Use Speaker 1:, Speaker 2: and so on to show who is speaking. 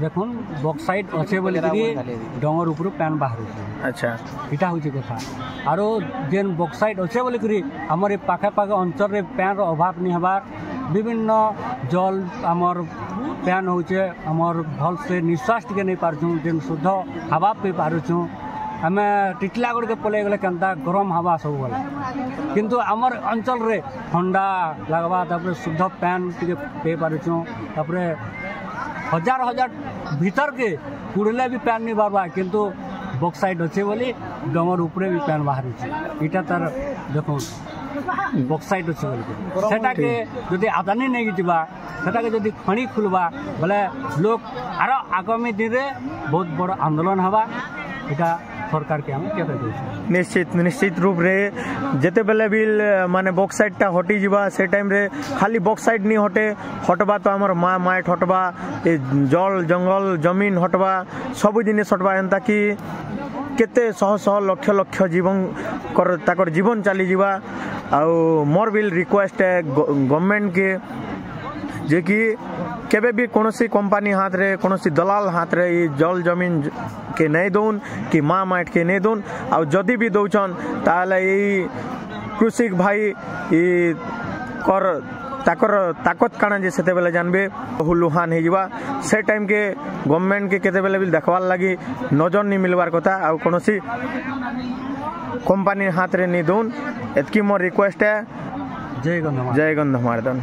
Speaker 1: देखुन बक्साइट अच्छे बोली डंगर ऊपर पैन बाहर।
Speaker 2: अच्छा
Speaker 1: इटा हूँ कथा आरो जेन बक्साइट अच्छे बोलिकी आमर पाखे पाखे अंचल पैन अभाव नहीं हबार विभिन्न जल आमर पैन होचे आमर भल से निश्वास टे नहीं पार्छूँ जेन शुद्ध हवा पी पार्छूँ आम टिटलागढ़ के पलि गले केनता गरम हवा सब गला किंतु आमर अंचल रे ठंडा लगवा तापर शुद्ध पैन टे पी पार्छूँ तापर हजार हजार भीतर के कुड़ले भी पैन नहीं बारबा किंतु बक्साइट अच्छे बोली डंगर ऊपर भी पैन बाहर इटा तार देखो बक्साइट अच्छे बोली सेटा के जदि आदानी नहीं जीवा सेटा के जदि खणी खुलवा बोले लोग आर आगामी दिन रे बहुत बड़ आंदोलन हवा इटा सरकार के हम कहते
Speaker 2: निश्चित निश्चित रूप रे जेते बेले भी माने बक्साइट टा हटी जीवा से टाइम रे खाली बक्साइट नहीं हटे हटबा तो हमर माँ माइट हटबा ए जल जंगल जमीन हटबा सब जिनिस हटबा एंता कि केते शह शह लक्ष लक्ष जीवन कर ताकर जीवन चली जीवा आउ मोर बिल रिक्वेस्ट है गवर्नमेंट के जे कि केबे भी कोनोसी कंपनी हाथ रे कोनोसी दलाल हाथ रे जल जमीन के नहीं दौन कि माँ माइट के नहीं दौन आ जदि भी दौन ताले कृषिक भाई कर ताकर ताकत काना जे सेते बेले जानबे हुलुहान हे जिवा से टाइम के गवर्नमेंट के केते बेले भी देखवार लगी नजर नहीं मिलवार कथा आ कोनोसी कंपनी हाथ रे नहीं दौन एतकी मोर रिक्वेस्ट है।
Speaker 1: जय गंधमार्दन।